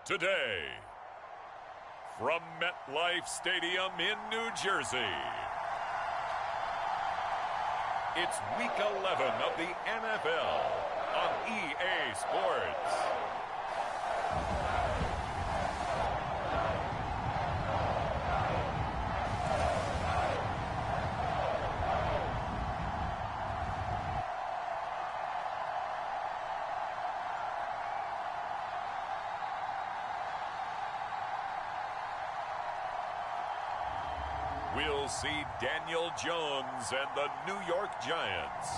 Today, from MetLife Stadium in New Jersey, it's Week 11 of the NFL on EA Sports. We'll see Daniel Jones and the New York Giants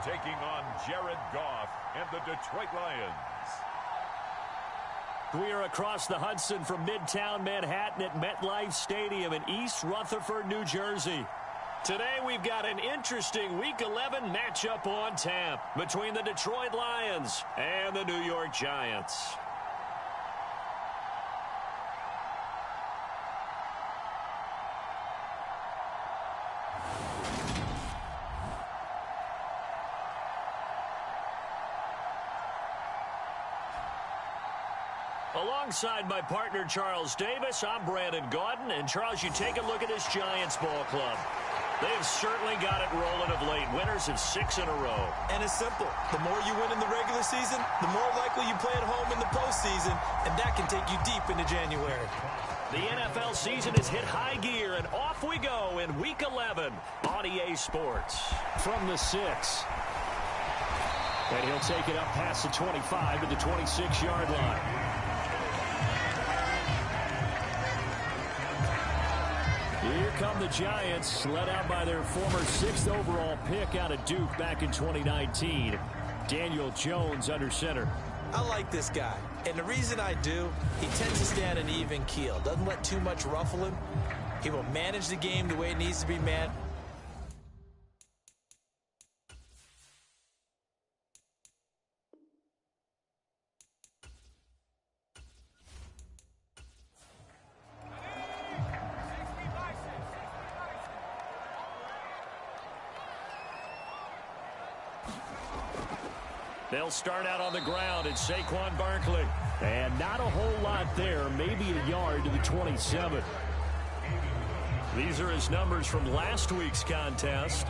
taking on Jared Goff and the Detroit Lions. We are across the Hudson from Midtown Manhattan at MetLife Stadium in East Rutherford, New Jersey. Today we've got an interesting Week 11 matchup on tap between the Detroit Lions and the New York Giants. Alongside my partner, Charles Davis, I'm Brandon Gaudin. And, Charles, you take a look at this Giants ball club. They have certainly got it rolling of late. Winners of 6 in a row. And it's simple. The more you win in the regular season, the more likely you play at home in the postseason, and that can take you deep into January. The NFL season has hit high gear, and off we go in Week 11 on EA Sports. From the 6. And he'll take it up past the 25 to the 26-yard line. Here come the Giants, led out by their former 6th overall pick out of Duke back in 2019. Daniel Jones under center. I like this guy, and the reason I do, he tends to stay on an even keel. Doesn't let too much ruffle him. He will manage the game the way it needs to be managed. They'll start out on the ground at Saquon Barkley. And not a whole lot there, maybe a yard to the 27. These are his numbers from last week's contest.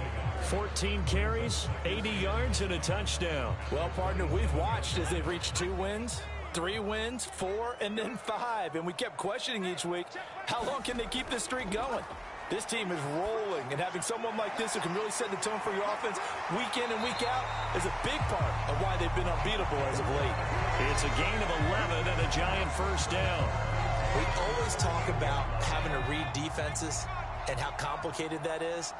14 carries, 80 yards, and a touchdown. Well, partner, we've watched as they've reached 2 wins, 3 wins, 4, and then 5. And we kept questioning each week, how long can they keep this streak going? This team is rolling, and having someone like this who can really set the tone for your offense week in and week out is a big part of why they've been unbeatable as of late. It's a gain of 11 and a Giant first down. We always talk about having to read defenses and how complicated that is.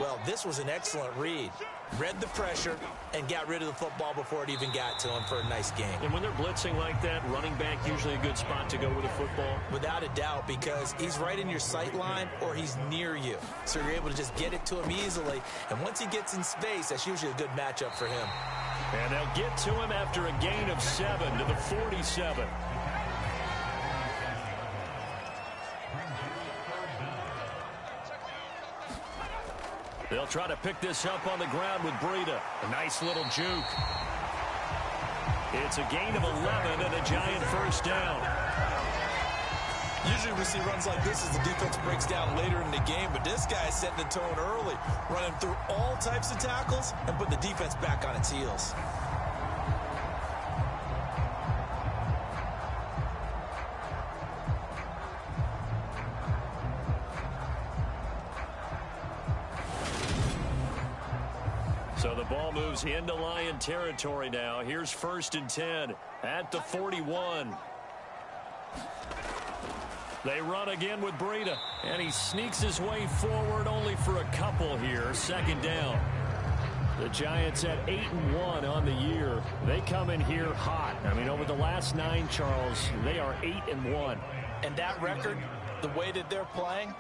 Well, this was an excellent read. Read the pressure and got rid of the football before it even got to him for a nice game. And when they're blitzing like that, running back usually a good spot to go with the football? Without a doubt, because he's right in your sight line or he's near you. So you're able to just get it to him easily. And once he gets in space, that's usually a good matchup for him. And they'll get to him after a gain of 7 to the 47. They'll try to pick this up on the ground with Breida. A nice little juke. It's a gain of 11 and a Giant first down. Usually we see runs like this as the defense breaks down later in the game, but this guy is setting the tone early, running through all types of tackles and putting the defense back on its heels. So the ball moves into Lion territory now. Here's 1st and 10 at the 41. They run again with Breida, and he sneaks his way forward only for a couple here. 2nd down. The Giants at 8-1 on the year. They come in here hot. I mean, over the last 9, Charles, they are 8-1. And that record, the way that they're playing,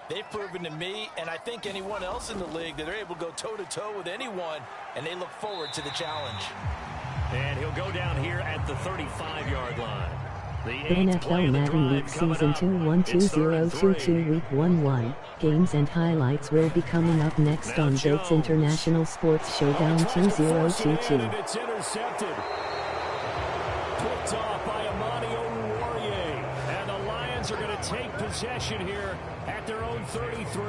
they've proven to me, and I think anyone else in the league, that they're able to go toe-to-toe with anyone, and they look forward to the challenge. And he'll go down here at the 35-yard line. The NFL Madden Week Season 2-1-2022 Week 1-1. Games and highlights will be coming up next on Bates International Sports Showdown 2022. It's intercepted. Picked off by Amani Oruwariye. Lions are going to take possession here at their own 33.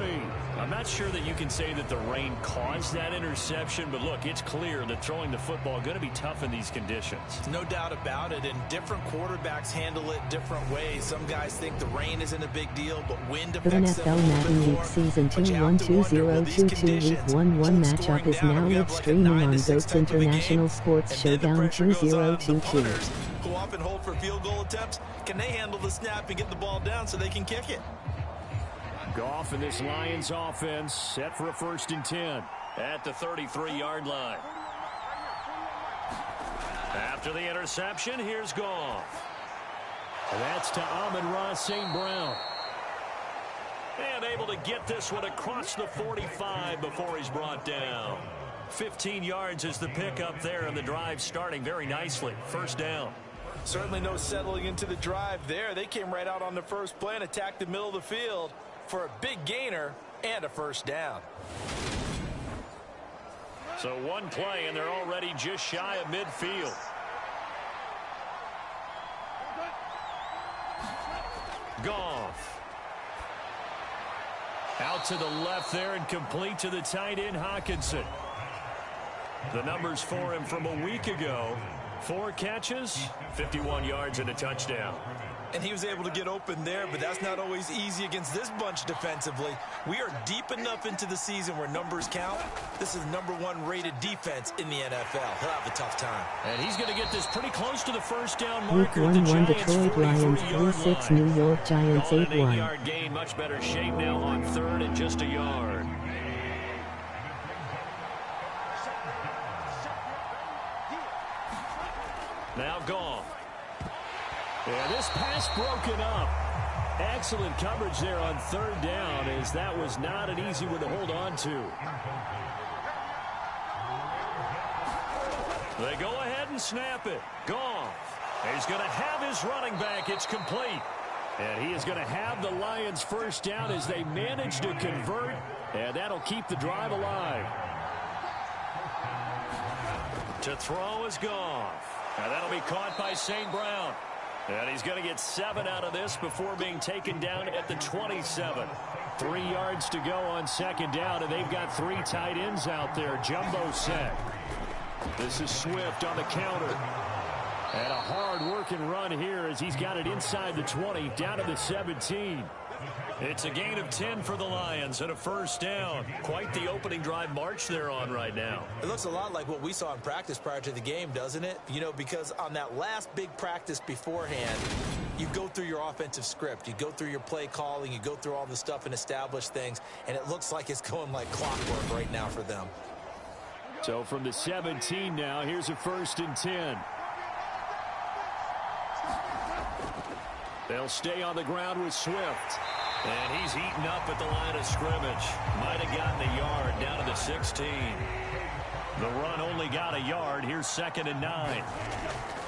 I'm not sure that you can say that the rain caused that interception, but look, it's clear that throwing the football is going to be tough in these conditions. No doubt about it, and different quarterbacks handle it different ways. Some guys think the rain isn't a big deal, but wind affects them a NFL little Madden bit League more. Season But you have to wonder, will these 2 Week 1 1 matchup is now live streaming on GOAT's International Sports Showdown 2022. Who often hold for field goal attempts, can they handle the snap and get the ball down so they can kick it? Goff and this Lions offense set for a 1st and 10 At the 33-yard line. after the interception. Here's Goff. And that's to Amon-Ra St. Brown. And able to get this one across the 45 before he's brought down. 15 yards is the pickup there, and the drive starting very nicely. 1st down. Certainly no settling into the drive there. They came right out on the first play and attacked the middle of the field for a big gainer and a 1st down. So one play, and they're already just shy of midfield. Goff. Out to the left there and complete to the tight end, Hockenson. The numbers for him from a week ago. 4 catches, 51 yards, and a touchdown. And he was able to get open there, but that's not always easy against this bunch defensively. We are deep enough into the season where numbers count. This is #1 rated defense in the NFL. He'll have a tough time. And he's going to get this pretty close to the 1st down Week marker. 1 1 Detroit Lions 3-6 New York Giants 8-1. 8-yard gain, much better shape now on 3rd and just a yard. Now Goff. Yeah, this pass broken up. Excellent coverage there on 3rd down, as that was not an easy one to hold on to. They go ahead and snap it. Goff. He's going to have his running back. It's complete. And he is going to have the Lions 1st down as they manage to convert, and that'll keep the drive alive. To throw is Goff. Now that'll be caught by St. Brown. And he's going to get 7 out of this before being taken down at the 27. 3 yards to go on 2nd down, and they've got 3 tight ends out there. Jumbo set. This is Swift on the counter. And a hard-working run here as he's got it inside the 20, down to the 17. It's a gain of 10 for the Lions and a 1st down. Quite the opening drive march they're on right now. It looks a lot like what we saw in practice prior to the game, doesn't it? You know, because on that last big practice beforehand, you go through your offensive script. You go through your play calling. You go through all the stuff and establish things. And it looks like it's going like clockwork right now for them. So from the 17 now, here's a 1st and 10. They'll stay on the ground with Swift. And he's eaten up at the line of scrimmage. Might have gotten a yard down to the 16. The run only got a yard. Here's 2nd and 9.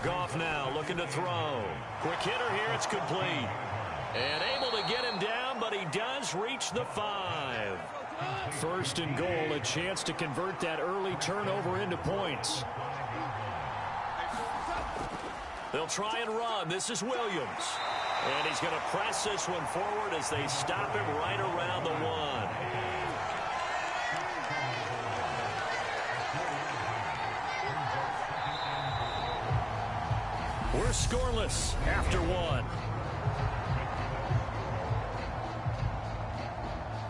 Goff now looking to throw. Quick hitter here. It's complete. And able to get him down, but he does reach the 5. 1st and goal. A chance to convert that early turnover into points. They'll try and run. This is Williams. And he's going to press this one forward as they stop him right around the 1. We're scoreless after 1.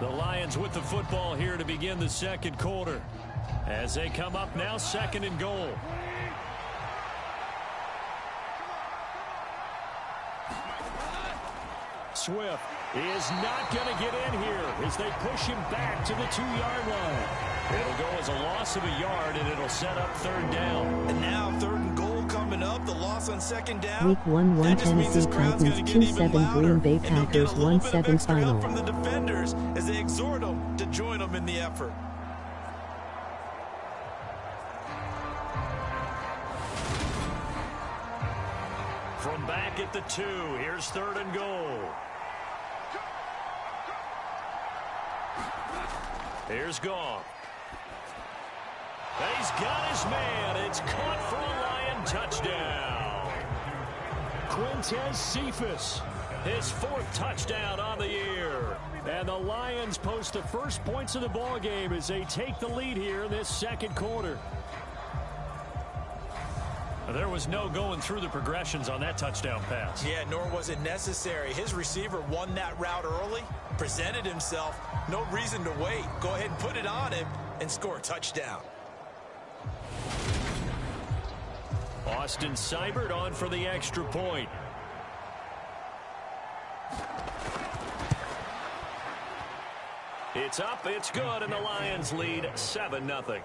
The Lions with the football here to begin the 2nd quarter. As they come up now, 2nd and goal. Swift is not going to get in here as they push him back to the 2-yard line. It'll go as a loss of a yard, and it'll set up 3rd down. And now 3rd and goal coming up. The loss on 2nd down. Week 1 1 Tennessee Titans 2-7 Green Bay Packers 1-7 final. From the defenders as they exhort them to join them in the effort. From back at the 2, here's 3rd and goal. Here's Goff. He's got his man. It's caught for a Lion touchdown. Quintez Cephas. His 4th touchdown on the year. And the Lions post the first points of the ball game as they take the lead here in this second quarter. There was no going through the progressions on that touchdown pass. Yeah, nor was it necessary. His receiver won that route early, presented himself. No reason to wait. Go ahead and put it on him and score a touchdown. Austin Seibert on for the extra point. It's up, it's good, and the Lions lead 7-0.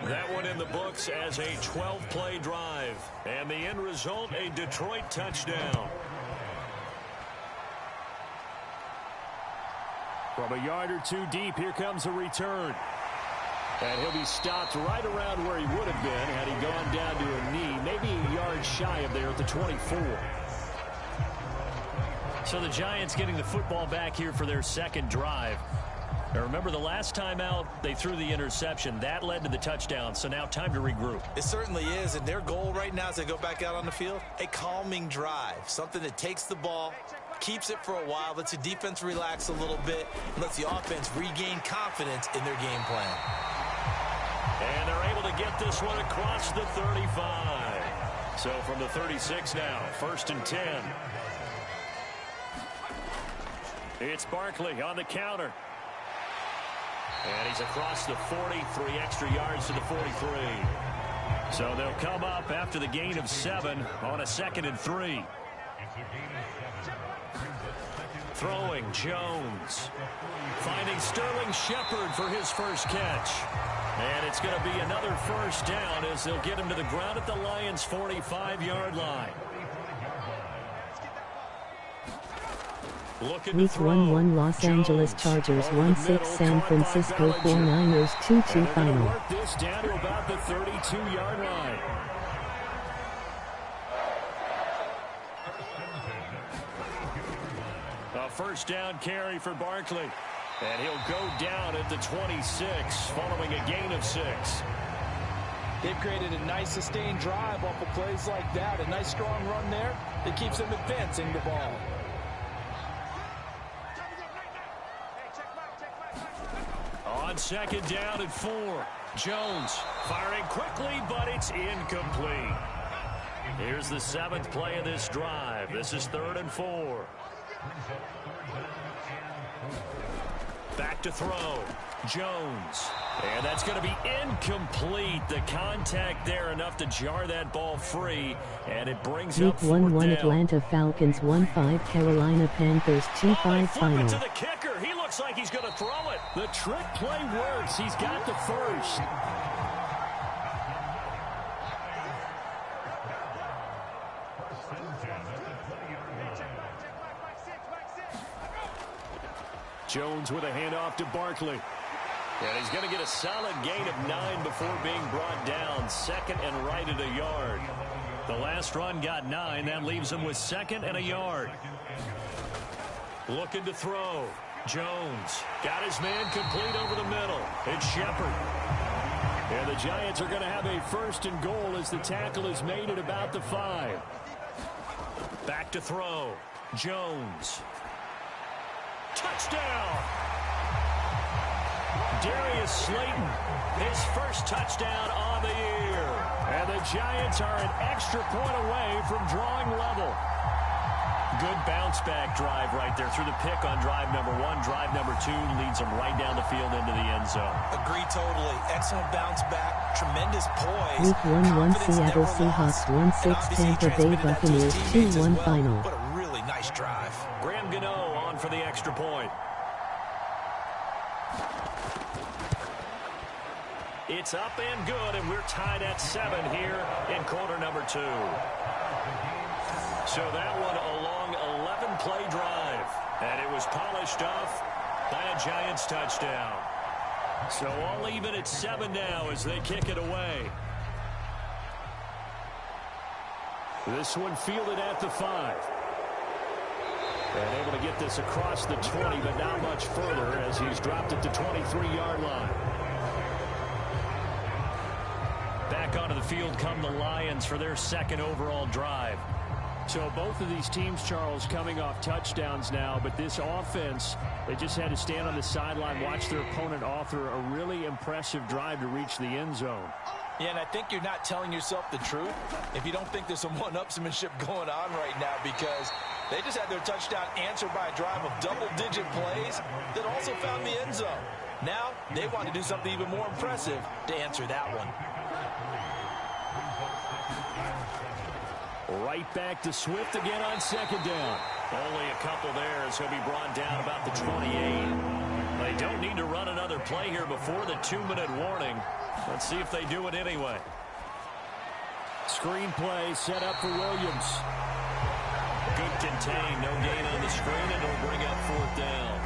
That one in the books as a 12-play drive. And the end result, a Detroit touchdown. From a yard or two deep, here comes a return. And he'll be stopped right around where he would have been had he gone down to a knee, maybe a yard shy of there at the 24. So the Giants getting the football back here for their second drive. Now remember, the last time out, they threw the interception. That led to the touchdown, so now time to regroup. It certainly is, and their goal right now as they go back out on the field, a calming drive, something that takes the ball, keeps it for a while, lets the defense relax a little bit, and lets the offense regain confidence in their game plan. And they're able to get this one across the 35. So from the 36 now, 1st and 10. It's Barkley on the counter. And he's across the 40, 3 extra yards to the 43. So they'll come up after the gain of 7 on a 2nd and 3. Throwing Jones. Finding Sterling Shepard for his first catch. And it's going to be another first down as they'll get him to the ground at the Lions' 45-yard line. Week 1-1 Los Angeles Chargers 1-6 San Francisco 49ers 2-2 final. Work this down to about the 32-yard line. A first down carry for Barkley. And he'll go down at the 26 following a gain of 6. They've created a nice sustained drive off of plays like that. A nice strong run there that keeps them advancing the ball. On 2nd down and 4. Jones firing quickly, but it's incomplete. Here's the 7th play of this drive. This is 3rd and 4. Back to throw. Jones. And that's going to be incomplete. The contact there enough to jar that ball free. And it brings Week up 4th 1-1 down. Atlanta Falcons 1-5 Carolina Panthers 2-5 Flip it final. to the kicker. He looks like he's going to throw it. The trick play works. He's got the first. Jones with a handoff to Barkley. And he's going to get a solid gain of 9 before being brought down. 2nd and right at a yard. The last run got 9. That leaves him with 2nd and a yard. Looking to throw. Jones got his man complete over the middle. It's Shepard. And the Giants are going to have a 1st and goal as the tackle is made at about the 5. Back to throw. Jones. Touchdown! Darius Slayton, his first touchdown on the year. And the Giants are an extra point away from drawing level. Good bounce-back drive right there through the pick on drive number 1. Drive number 2 leads them right down the field into the end zone. Agree totally. Excellent bounce back. Tremendous poise. Week 1-1 Seattle Seahawks 1-6 Tampa Bay Buccaneers 2-1 final. What a really nice drive. Graham Gano on for the extra point. It's up and good, and we're tied at 7 here in quarter number 2. So that one a long 11-play drive, and it was polished off by a Giants touchdown. So all even at 7 now as they kick it away. This one fielded at the 5. And able to get this across the 20, but not much further as he's dropped at the 23-yard line. Back onto the field come the Lions for their 2nd overall drive. So both of these teams, Charles, coming off touchdowns now, but this offense, they just had to stand on the sideline, watch their opponent author a really impressive drive to reach the end zone. Yeah, and I think you're not telling yourself the truth if you don't think there's some one-upsmanship going on right now, because they just had their touchdown answered by a drive of double-digit plays that also found the end zone. Now they want to do something even more impressive to answer that one. Right back to Swift again on second down. Only a couple there as he'll be brought down about the 28. They don't need to run another play here before the 2-minute warning. Let's see if they do it anyway. Screen play set up for Williams. Good contain. No gain on the screen, and it'll bring up fourth down.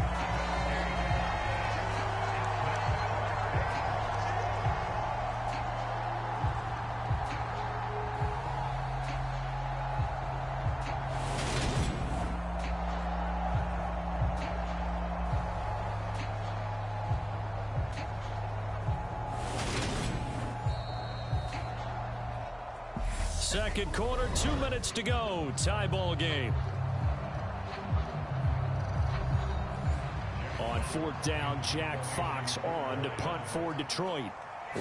Second quarter, 2 minutes to go. Tie ball game. On fourth down, Jack Fox on to punt for Detroit.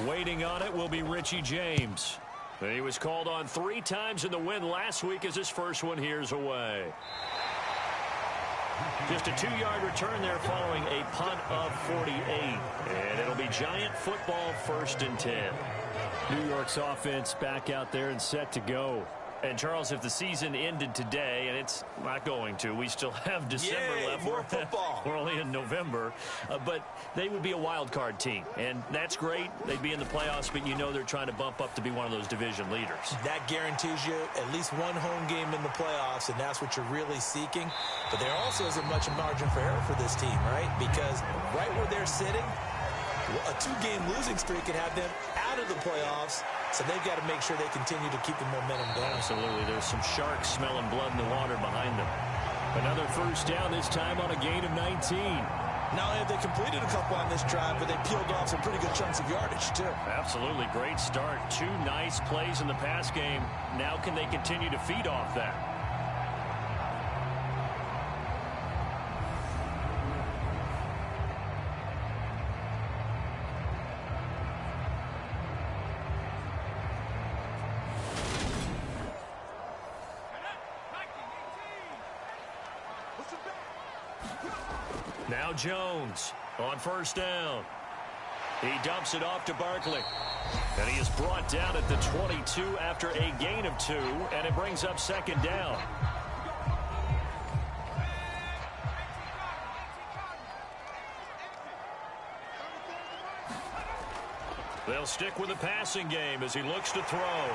Waiting on it will be Richie James. He was called on 3 times in the win last week as his first one here's away. Just a 2-yard return there following a punt of 48. And it'll be Giant football, 1st and 10. New York's offense back out there and set to go. And, Charles, if the season ended today, and it's not going to, we still have December left. More football. We're only in November. But they would be a wild card team. And that's great. They'd be in the playoffs, but you know they're trying to bump up to be one of those division leaders. That guarantees you at least one home game in the playoffs, and that's what you're really seeking. But there also isn't much margin for error for this team, right? Because right where they're sitting, a 2-game losing streak could have them out of the playoffs, so they've got to make sure they continue to keep the momentum going. Absolutely. There's some sharks smelling blood in the water behind them. Another first down, this time on a gain of 19. Not only have they completed a couple on this drive, but they peeled off some pretty good chunks of yardage, too. Absolutely. Great start. 2 nice plays in the pass game. Now can they continue to feed off that? Now Jones on first down. He dumps it off to Barkley. And he is brought down at the 22 after a gain of 2, and it brings up second down. They'll stick with the passing game as he looks to throw.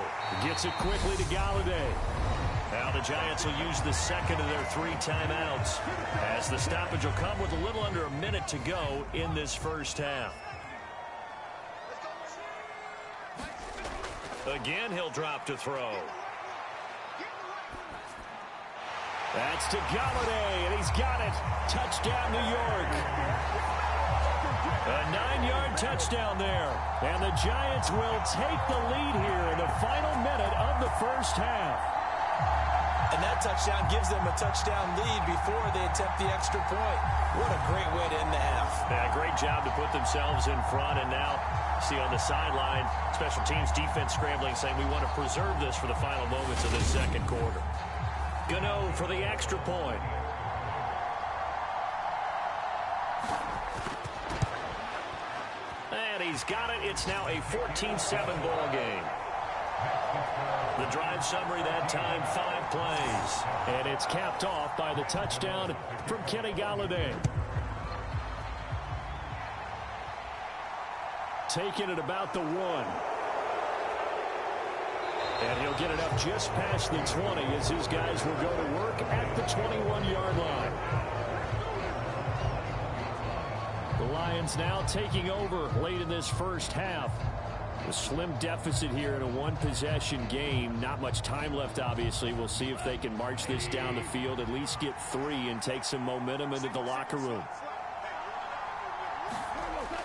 Gets it quickly to Galladay. Now the Giants will use the second of their 3 timeouts, as the stoppage will come with a little under a minute to go in this first half. Again, he'll drop to throw. That's to Galladay, and he's got it. Touchdown, New York. A 9-yard touchdown there. And the Giants will take the lead here in the final minute of the first half. And that touchdown gives them a touchdown lead before they attempt the extra point. What a great way to end the half. Yeah, great job to put themselves in front. And now, see on the sideline, special teams defense scrambling, saying we want to preserve this for the final moments of the second quarter. Gano for the extra point. And he's got it. It's now a 14-7 ball game. The drive summary that time, 5 plays. And it's capped off by the touchdown from Kenny Galladay. Taking it about the 1. And he'll get it up just past the 20 as his guys will go to work at the 21-yard line. The Lions now taking over late in this first half. A slim deficit here in a 1-possession game. Not much time left, obviously. We'll see if they can march this down the field, at least get 3 and take some momentum into the locker room.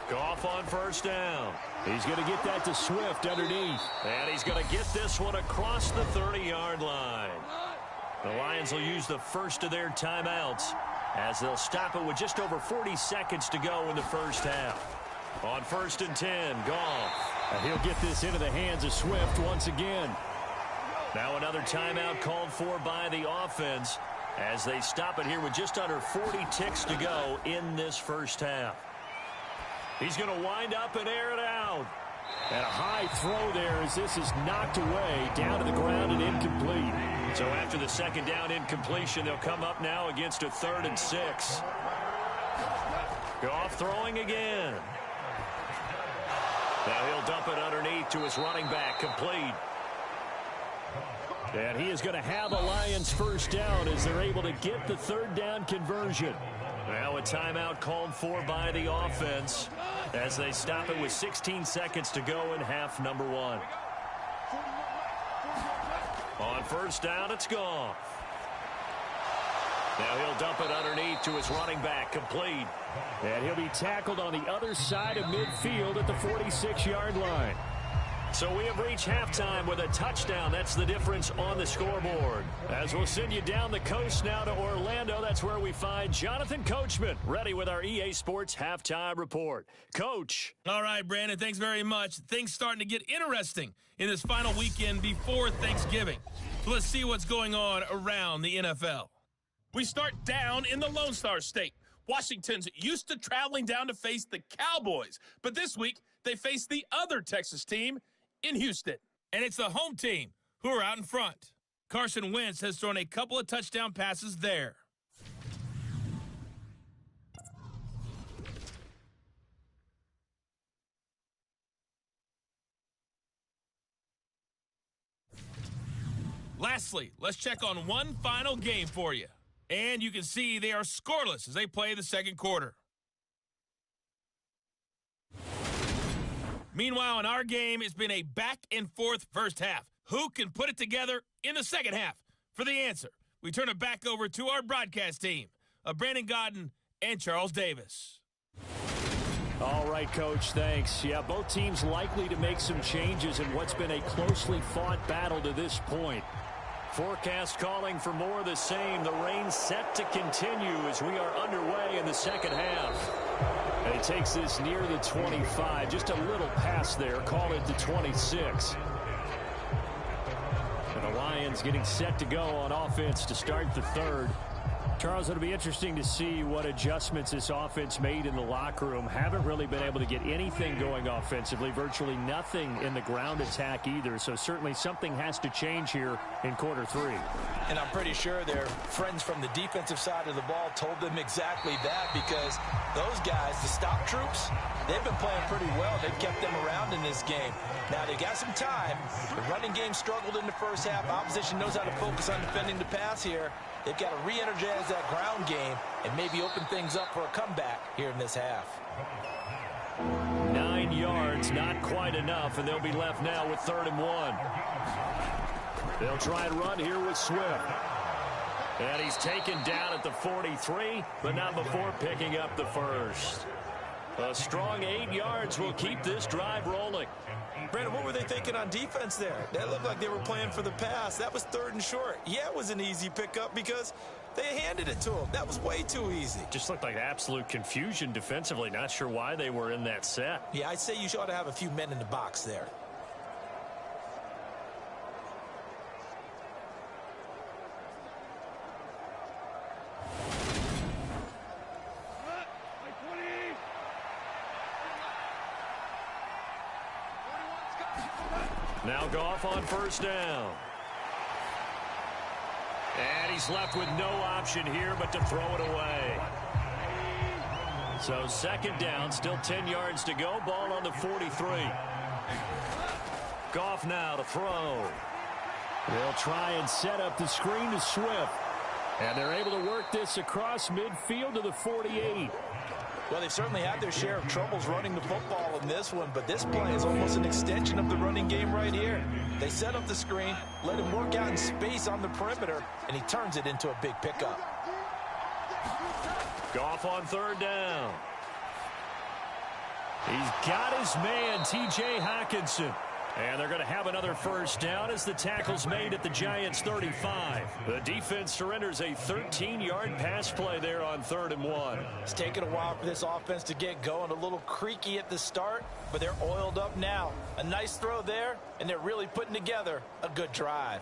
Goff on first down. He's going to get that to Swift underneath. And he's going to get this one across the 30-yard line. The Lions will use the first of their timeouts as they'll stop it with just over 40 seconds to go in the first half. On 1st and 10, Goff. He'll get this into the hands of Swift once again. Now another timeout called for by the offense as they stop it here with just under 40 ticks to go in this first half. He's going to wind up and air it out. And a high throw there as this is knocked away down to the ground and incomplete. So after the second down incompletion, they'll come up now against a 3rd and 6. Goff throwing again. Now he'll dump it underneath to his running back, complete. And he is going to have a Lions first down as they're able to get the 3rd down conversion. Now a timeout called for by the offense as they stop it with 16 seconds to go in half number 1. On 1st down, it's Goff. Now he'll dump it underneath to his running back, complete. And he'll be tackled on the other side of midfield at the 46-yard line. So we have reached halftime with a touchdown. That's the difference on the scoreboard. As we'll send you down the coast now to Orlando, that's where we find Jonathan Coachman, ready with our EA Sports Halftime Report. Coach. All right, Brandon, thanks very much. Things starting to get interesting in this final weekend before Thanksgiving. So let's see what's going on around the NFL. We start down in the Lone Star State. Washington's used to traveling down to face the Cowboys, but this week they face the other Texas team in Houston, and it's the home team who are out in front. Carson Wentz has thrown a couple of touchdown passes there. Lastly, let's check on one final game for you. And you can see they are scoreless as they play the second quarter. Meanwhile, in our game, it's been a back-and-forth first half. Who can put it together in the second half? For the answer, we turn it back over to our broadcast team of Brandon Godden and Charles Davis. All right, Coach, thanks. Yeah, both teams likely to make some changes in what's been a closely fought battle to this point. Forecast calling for more of the same. The rain set to continue as we are underway in the second half. And he takes this near the 25. Just a little pass there. Call it the 26. And the Lions getting set to go on offense to start the third. Charles, it'll be interesting to see what adjustments this offense made in the locker room. Haven't really been able to get anything going offensively. Virtually nothing in the ground attack either. So certainly something has to change here in quarter 3. And I'm pretty sure their friends from the defensive side of the ball told them exactly that, because those guys, the stop troops, they've been playing pretty well. They've kept them around in this game. Now, they got some time. The running game struggled in the first half. Opposition knows how to focus on defending the pass here. They've got to re-energize that ground game and maybe open things up for a comeback here in this half. 9 yards, not quite enough, and they'll be left now with 3rd and 1. They'll try and run here with Swift. And he's taken down at the 43, but not before picking up the first. A strong 8 yards will keep this drive rolling. Brandon, what were they thinking on defense there? That looked like they were playing for the pass. That was 3rd and short. Yeah, it was an easy pickup because they handed it to him. That was way too easy. Just looked like absolute confusion defensively. Not sure why they were in that set. Yeah, I'd say you ought to have a few men in the box there. Now Goff on 1st down. And he's left with no option here but to throw it away. So 2nd down, still 10 yards to go. Ball on the 43. Goff now to throw. They'll try and set up the screen to Swift. And they're able to work this across midfield to the 48. Well, they've certainly had their share of troubles running the football in this one, but this play is almost an extension of the running game right here. They set up the screen, let him work out in space on the perimeter, and he turns it into a big pickup. Goff on 3rd down. He's got his man, T.J. Hockenson. And they're going to have another first down as the tackle's made at the Giants' 35. The defense surrenders a 13-yard pass play there on 3rd and 1. It's taken a while for this offense to get going. A little creaky at the start, but they're oiled up now. A nice throw there, and they're really putting together a good drive.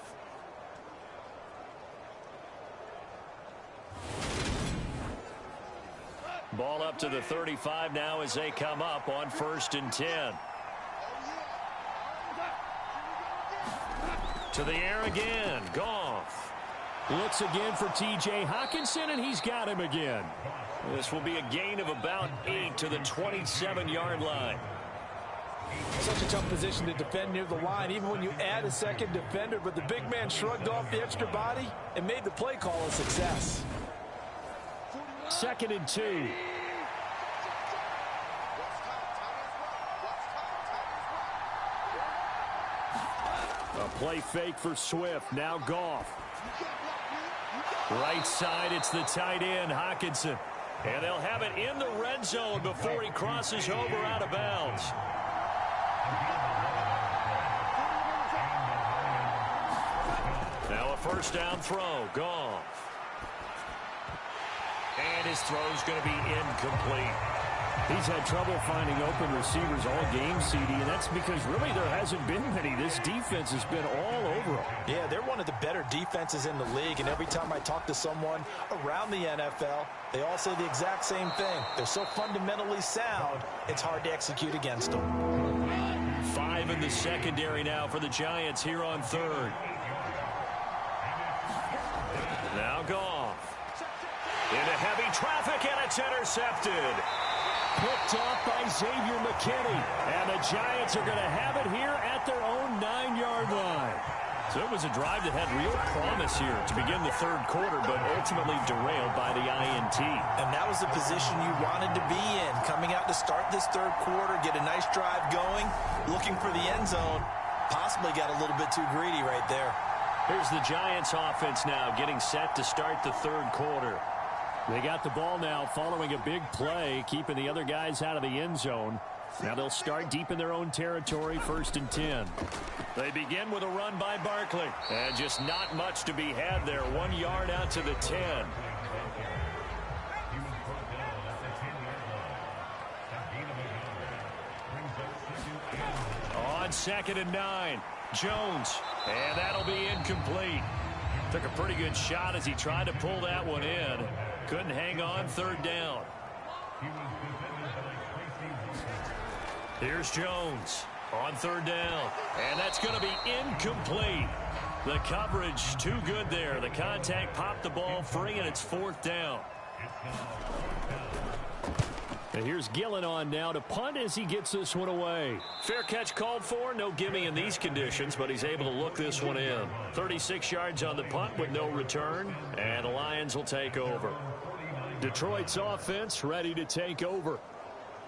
Ball up to the 35 now as they come up on 1st and 10. To the air again. Goff looks again for T.J. Hockenson, and he's got him again. This will be a gain of about 8 to the 27-yard line. Such a tough position to defend near the line, even when you add a second defender. But the big man shrugged off the extra body and made the play call a success. 2nd and 2. A play fake for Swift. Now Goff. Right side, it's the tight end, Hockenson. And they'll have it in the red zone before he crosses over out of bounds. Now a first down throw. Goff. And his throw's going to be incomplete. He's had trouble finding open receivers all game, CD, and that's because really there hasn't been many. This defense has been all over them. Yeah, they're one of the better defenses in the league, and every time I talk to someone around the NFL, they all say the exact same thing. They're so fundamentally sound, it's hard to execute against them. 5 in the secondary now for the Giants here on 3rd. Now Goff. Into heavy traffic, and it's intercepted. Picked off by Xavier McKinney. And the Giants are going to have it here at their own 9-yard line. So it was a drive that had real promise here to begin the 3rd quarter, but ultimately derailed by the INT. And that was the position you wanted to be in. Coming out to start this 3rd quarter, get a nice drive going, looking for the end zone. Possibly got a little bit too greedy right there. Here's the Giants offense now getting set to start the 3rd quarter. They got the ball now following a big play, keeping the other guys out of the end zone. Now they'll start deep in their own territory, 1st and 10. They begin with a run by Barkley. And just not much to be had there. 1 yard out to the 10. On 2nd and 9, Jones. And that'll be incomplete. Took a pretty good shot as he tried to pull that one in. Couldn't hang on, 3rd down. Here's Jones on 3rd down. And that's going to be incomplete. The coverage too good there. The contact popped the ball free, and it's 4th down. And here's Gillen on now to punt as he gets this one away. Fair catch called for. No gimme in these conditions, but he's able to look this one in. 36 yards on the punt with no return, and the Lions will take over. Detroit's offense ready to take over.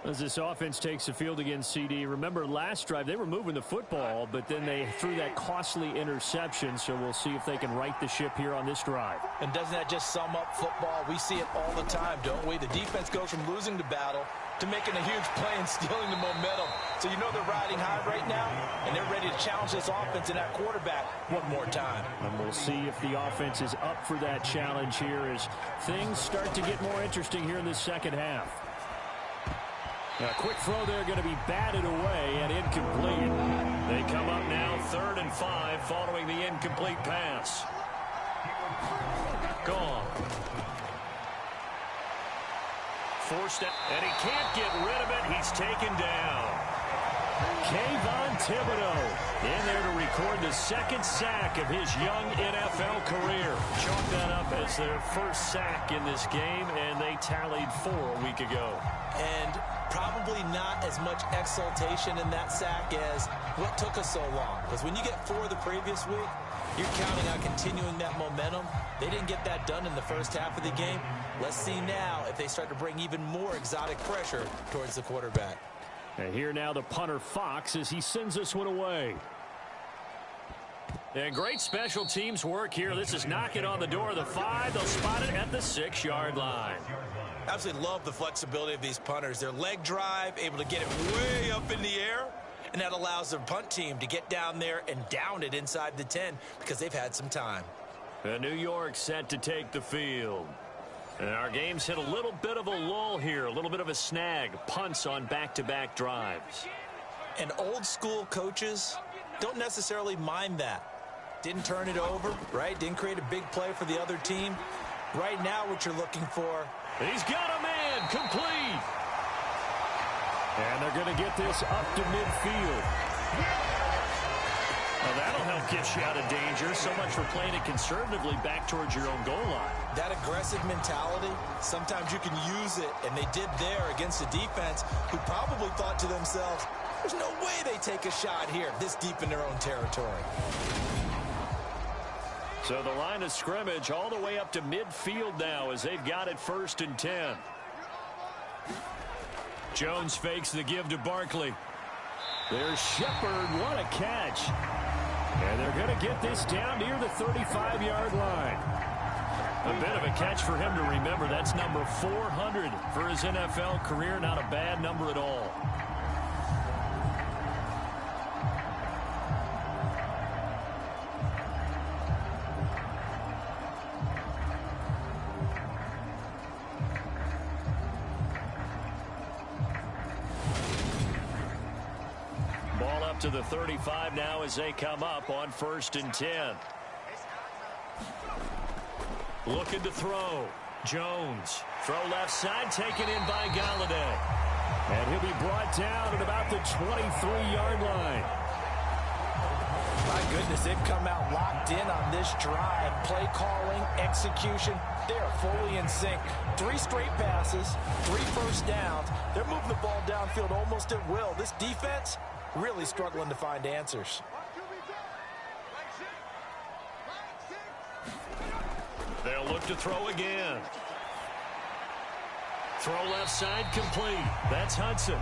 As this offense takes the field against CD, remember last drive they were moving the football, but then they threw that costly interception, so we'll see if they can right the ship here on this drive. And doesn't that just sum up football? We see it all the time, don't we? The defense goes from losing the battle to making a huge play and stealing the momentum. So you know they're riding high right now, and they're ready to challenge this offense and that quarterback one more time. And we'll see if the offense is up for that challenge here as things start to get more interesting here in the second half. A quick throw there going to be batted away and incomplete. They come up now 3rd and 5 following the incomplete pass. Gone. Forced it, and he can't get rid of it. He's taken down. Kayvon Thibodeau in there to record the 2nd sack of his young NFL career. Chalk that up as their first sack in this game, and they tallied 4 a week ago. And probably not as much exultation in that sack as what took us so long. Because when you get 4 the previous week, you're counting on continuing that momentum. They didn't get that done in the first half of the game. Let's see now if they start to bring even more exotic pressure towards the quarterback. And here now the punter Fox as he sends this one away. And great special teams work here. This is knocking on the door of the 5. They'll spot it at the 6-yard line. Absolutely love the flexibility of these punters. Their leg drive, able to get it way up in the air, and that allows the punt team to get down there and down it inside the 10 because they've had some time. New York set to take the field. And our game's hit a little bit of a lull here, a little bit of a snag. Punts on back-to-back drives. And old-school coaches don't necessarily mind that. Didn't turn it over, right? Didn't create a big play for the other team. Right now, what you're looking for. He's got a man, complete. And they're going to get this up to midfield. Well, that'll help get you out of danger. So much for playing it conservatively back towards your own goal line. That aggressive mentality, sometimes you can use it, and they did there against a defense who probably thought to themselves, there's no way they take a shot here this deep in their own territory. So the line of scrimmage all the way up to midfield now as they've got it 1st and 10. Jones fakes the give to Barkley. There's Shepard. What a catch. And they're going to get this down near the 35-yard line. A bit of a catch for him to remember. That's number 400 for his NFL career. Not a bad number at all. To the 35 now as they come up on 1st and 10. Looking to throw. Jones. Throw left side, taken in by Galladay. And he'll be brought down at about the 23-yard line. My goodness, they've come out locked in on this drive. Play calling, execution, they are fully in sync. 3 straight passes, 3 first downs. They're moving the ball downfield almost at will. This defense really struggling to find answers. They'll look to throw again. Throw left side complete. That's Hudson.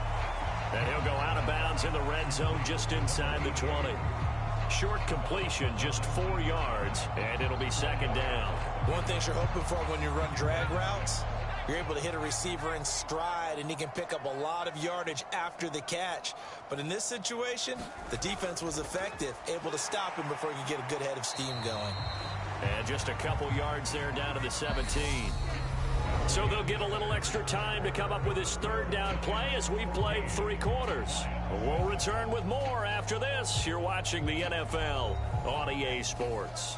And he'll go out of bounds in the red zone just inside the 20. Short completion, just 4 yards, and it'll be 2nd down. One thing you're hoping for when you run drag routes, you're able to hit a receiver in stride, and he can pick up a lot of yardage after the catch. But in this situation, the defense was effective, able to stop him before he could get a good head of steam going. And just a couple yards there down to the 17. So they'll get a little extra time to come up with his 3rd down play as we played 3 quarters. We'll return with more after this. You're watching the NFL on EA Sports.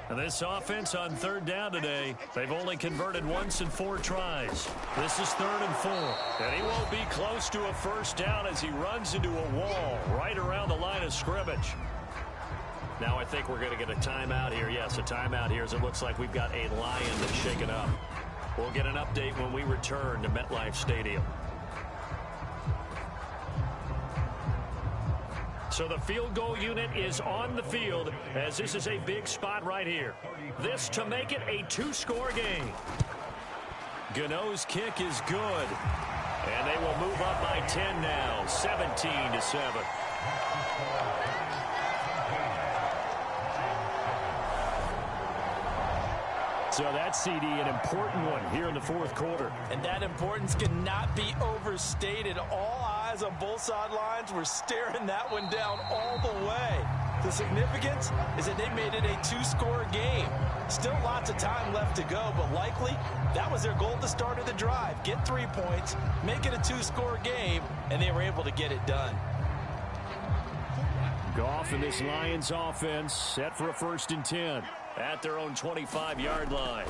And this offense on 3rd down today, they've only converted once in 4 tries. This is 3rd and 4. And he won't be close to a 1st down as he runs into a wall right around the line of scrimmage. Now I think we're going to get a timeout here. Yes, a timeout here as it looks like we've got a lion that's shaken up. We'll get an update when we return to MetLife Stadium. So the field goal unit is on the field as this is a big spot right here. This to make it a 2-score game. Gano's kick is good. And they will move up by 10 now, 17-7. So that CD, an important one here in the 4th quarter. And that importance cannot be overstated. All eyes on both sidelines were staring that one down all the way. The significance is that they made it a 2-score game. Still lots of time left to go, but likely that was their goal at the start of the drive. Get 3 points, make it a 2-score game, and they were able to get it done. Goff and this Lions offense set for a 1st and 10 at their own 25-yard line.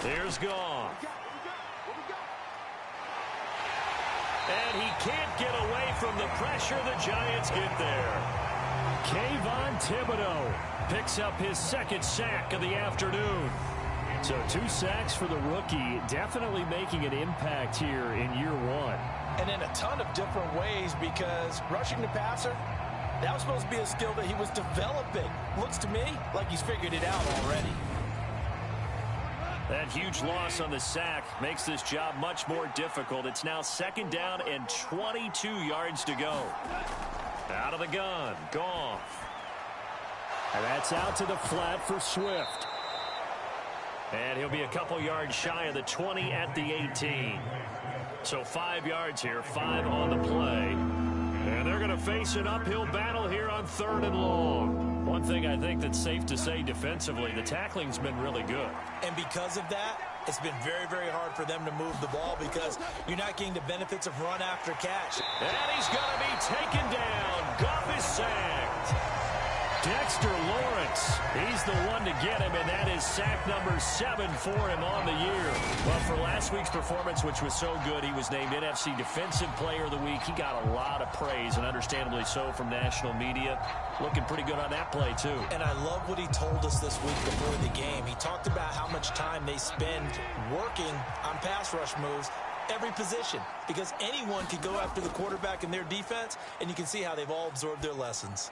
Here's Goff. And he can't get away from the pressure. The Giants get there. Kayvon Thibodeau picks up his 2nd sack of the afternoon. So 2 sacks for the rookie, definitely making an impact here in year 1. And in a ton of different ways, because rushing the passer, that was supposed to be a skill that he was developing. Looks to me like he's figured it out already. That huge loss on the sack makes this job much more difficult. It's now 2nd down and 22 yards to go. Out of the gun, Goff. And that's out to the flat for Swift. And he'll be a couple yards shy of the 20 at the 18. So 5 yards here, 5 on the play. And they're going going to face an uphill battle here on 3rd and long. One thing I think that's safe to say defensively, the tackling's been really good. And because of that, it's been very, very hard for them to move the ball because you're not getting the benefits of run after catch. And he's going to be taken down. Goff is sacked. Dexter Lawrence, he's the one to get him, and that is sack number 7 for him on the year. Well, for last week's performance, which was so good, he was named NFC Defensive Player of the Week. He got a lot of praise, and understandably so, from national media. Looking pretty good on that play, too. And I love what he told us this week before the game. He talked about how much time they spend working on pass rush moves, every position, because anyone can go after the quarterback in their defense, and you can see how they've all absorbed their lessons.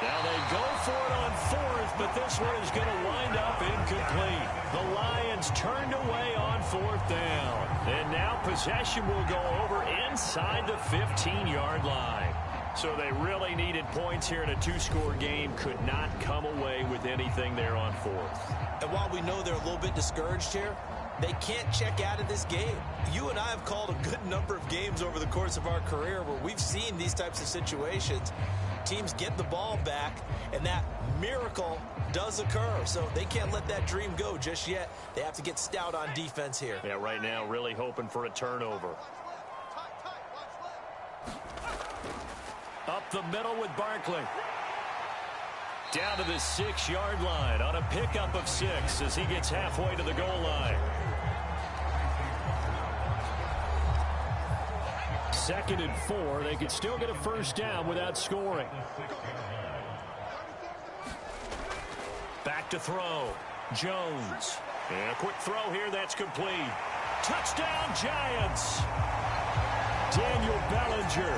Now they go for it on 4th, but this one is going to wind up incomplete. The Lions turned away on 4th down. And now possession will go over inside the 15-yard line. So they really needed points here in a 2-score game. Could not come away with anything there on 4th. And while we know they're a little bit discouraged here, they can't check out of this game. You and I have called a good number of games over the course of our career where we've seen these types of situations. Teams get the ball back, and that miracle does occur. So they can't let that dream go just yet. They have to get stout on defense here. Yeah, right now really hoping for a turnover. Up the middle with Barkley. Down to the 6-yard line on a pickup of 6 as he gets halfway to the goal line. 2nd and 4. They could still get a first down without scoring. Back to throw. Jones. And a quick throw here. That's complete. Touchdown, Giants. Daniel Bellinger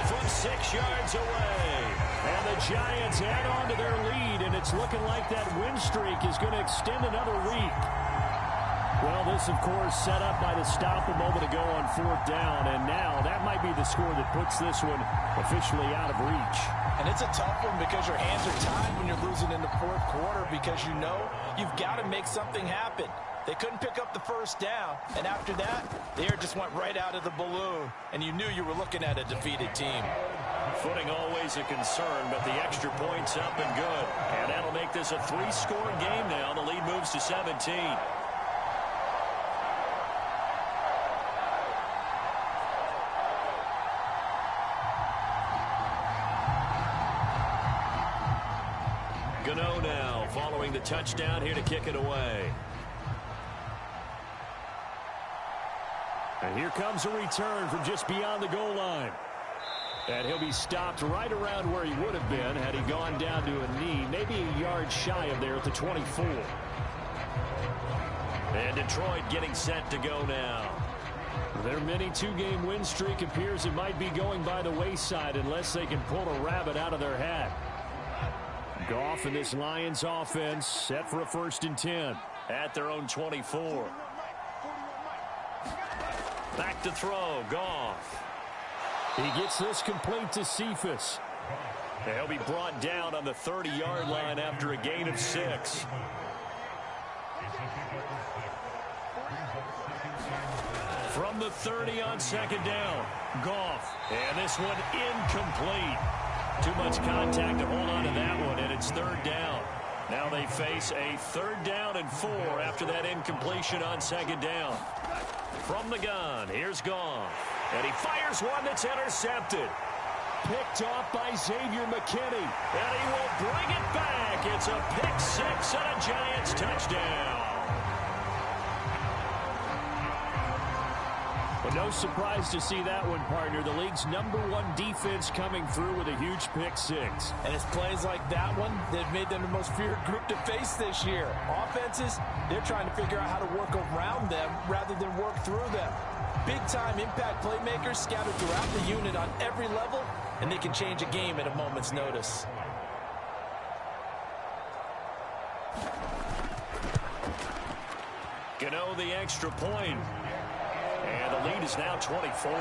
from 6 yards away. And the Giants add on to their lead, and it's looking like that win streak is going to extend another week. Well, this, of course, set up by the stop a moment ago on 4th down, and now that might be the score that puts this one officially out of reach. And it's a tough one because your hands are tied when you're losing in the 4th quarter because you know you've got to make something happen. They couldn't pick up the first down, and after that, the air just went right out of the balloon, and you knew you were looking at a defeated team. Footing always a concern, but the extra point's up and good. And that'll make this a 3-score game now. The lead moves to 17. Gano now following the touchdown here to kick it away. And here comes a return from just beyond the goal line. And he'll be stopped right around where he would have been had he gone down to a knee, maybe a yard shy of there at the 24. And Detroit getting set to go now. Their mini 2-game win streak appears it might be going by the wayside unless they can pull a rabbit out of their hat. Goff and this Lions offense set for a 1st and 10 at their own 24. Back to throw, Goff. He gets this complete to Cephas. He'll be brought down on the 30-yard line after a gain of 6. From the 30 on 2nd down, Goff. And this one incomplete. Too much contact to hold on to that one, and it's 3rd down. Now they face a 3rd down and 4 after that incompletion on 2nd down. From the gun, here's Goff. And he fires one that's intercepted. Picked off by Xavier McKinney. And he will bring it back. It's a pick 6 and a Giants touchdown. Well, no surprise to see that one, partner. The league's #1 defense coming through with a huge pick 6. And it's plays like that one that made them the most feared group to face this year. Offenses, they're trying to figure out how to work around them rather than work through them. Big-time impact playmakers scattered throughout the unit on every level, and they can change a game at a moment's notice. Gano the extra point. And the lead is now 24.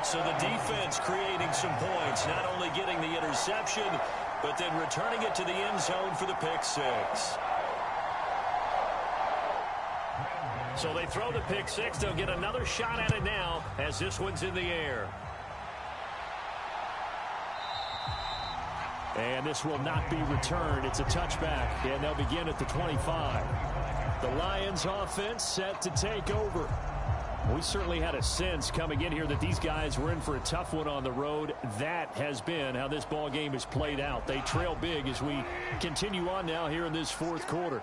So the defense creating some points, not only getting the interception, but then returning it to the end zone for the pick 6. So they throw the pick six. They'll get another shot at it now as this one's in the air. And this will not be returned. It's a touchback, and they'll begin at the 25. The Lions offense set to take over. We certainly had a sense coming in here that these guys were in for a tough one on the road. That has been how this ball game has played out. They trail big as we continue on now here in this fourth quarter.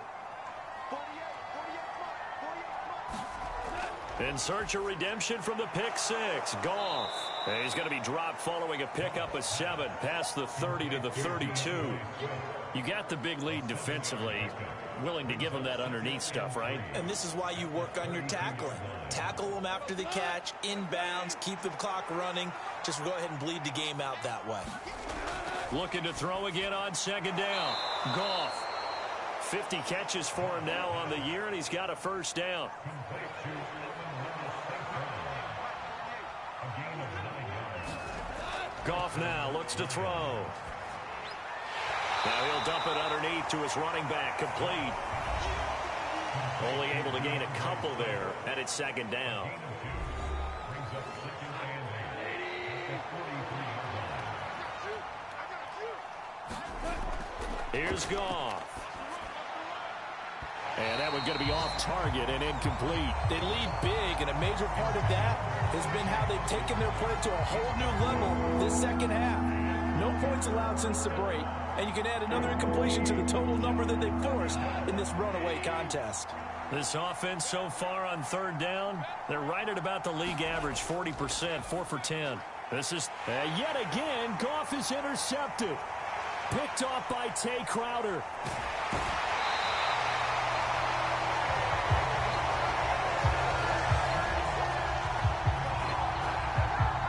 In search of redemption from the pick six. Goff. He's going to be dropped following a pickup of 7 past the 30 to the 32. You got the big lead defensively. Willing to give them that underneath stuff, right? And this is why you work on your tackling. Tackle them after the catch, inbounds, keep the clock running. Just go ahead and bleed the game out that way. Looking to throw again on second down. Goff. 50 catches for him now on the year, and he's got a first down. Goff now looks to throw. Now he'll dump it underneath to his running back. Complete. Only able to gain a couple there, and it's second down. Here's Goff. And that one's going to be off target and incomplete. They lead big, and a major part of that has been how they've taken their play to a whole new level this second half. No points allowed since the break, and you can add another incompletion to the total number that they forced in this runaway contest. This offense so far on third down, they're right at about the league average, 40%, 4 for 10. This is, yet again, Goff is intercepted. Picked off by Tay Crowder.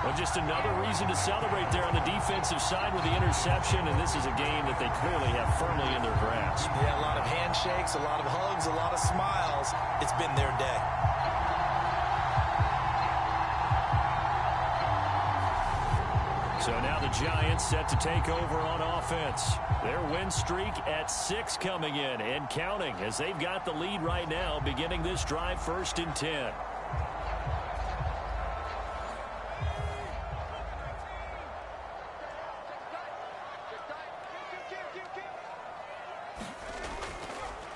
Well, just another reason to celebrate there on the defensive side with the interception, and this is a game that they clearly have firmly in their grasp. Yeah, a lot of handshakes, a lot of hugs, a lot of smiles. It's been their day. So now the Giants set to take over on offense. Their win streak at 6 coming in and counting as they've got the lead right now beginning this drive 1st and 10.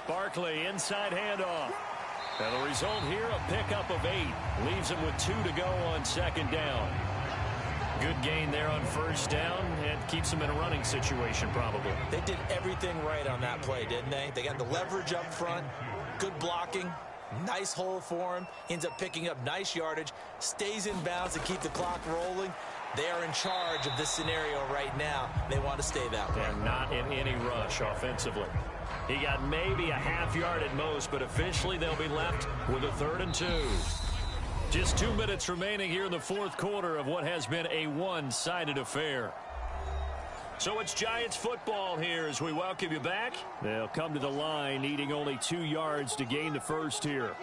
Barkley inside handoff. And the result here, a pickup of 8. Leaves him with 2 to go on second down. Good gain there on first down and keeps him in a running situation probably. They did everything right on that play, didn't they? They got the leverage up front, good blocking, nice hole for him. He ends up picking up nice yardage, stays in bounds to keep the clock rolling. They are in charge of this scenario right now. They want to stay that way. And not in any rush offensively. He got maybe a half yard at most, but officially they'll be left with a 3rd and 2. Just 2 minutes remaining here in the fourth quarter of what has been a one-sided affair. So it's Giants football here as we welcome you back. They'll come to the line needing only 2 yards to gain the first here.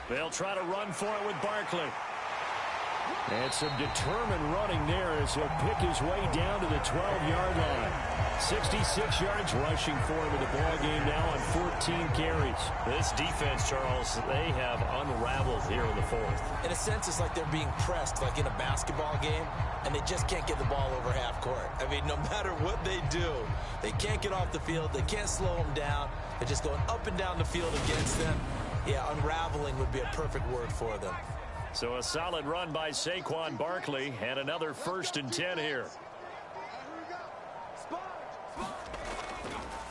They'll try to run for it with Barkley. And some determined running there as he'll pick his way down to the 12-yard line. 66 yards rushing for him in the ball game now on 14 carries. This defense, Charles, they have unraveled here in the fourth. In a sense, it's like they're being pressed like in a basketball game, and they just can't get the ball over half court. I mean, no matter what they do, they can't get off the field. They can't slow them down. They're just going up and down the field against them. Yeah, unraveling would be a perfect word for them. So a solid run by Saquon Barkley and another 1st and 10 here.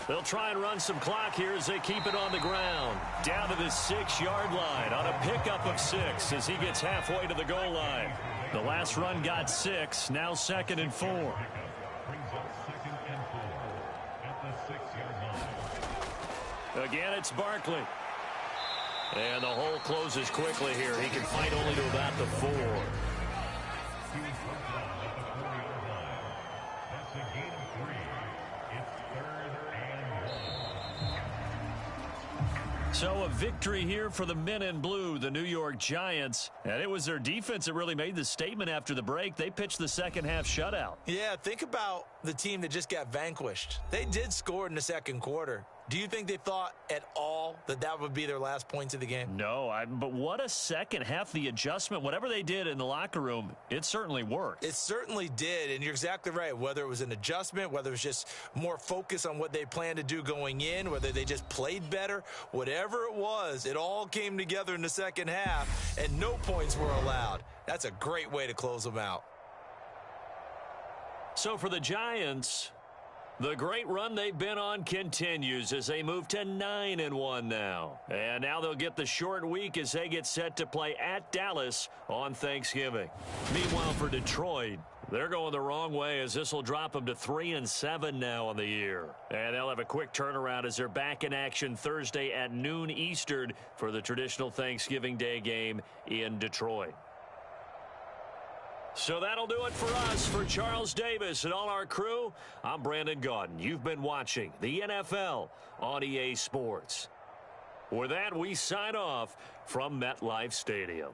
They'll try and run some clock here as they keep it on the ground. Down to the 6-yard line on a pickup of 6 as he gets halfway to the goal line. The last run got 6, now 2nd and 4. Again, it's Barkley. And the hole closes quickly here. He can fight only to about the 4. So a victory here for the men in blue, the New York Giants. And it was their defense that really made the statement after the break. They pitched the second half shutout. Yeah, think about the team that just got vanquished. They did score in the second quarter. Do you think they thought at all that that would be their last points of the game? No, but what a second half, the adjustment, whatever they did in the locker room, it certainly worked. It certainly did, and you're exactly right. Whether it was an adjustment, whether it was just more focus on what they planned to do going in, whether they just played better, whatever it was, it all came together in the second half, and no points were allowed. That's a great way to close them out. So for the Giants, the great run they've been on continues as they move to 9-1 now. And now they'll get the short week as they get set to play at Dallas on Thanksgiving. Meanwhile, for Detroit, they're going the wrong way as this will drop them to 3-7 now on the year. And they'll have a quick turnaround as they're back in action Thursday at noon Eastern for the traditional Thanksgiving Day game in Detroit. So that'll do it for us. For Charles Davis and all our crew, I'm Brandon Gaudin. You've been watching the NFL on EA Sports. With that, we sign off from MetLife Stadium.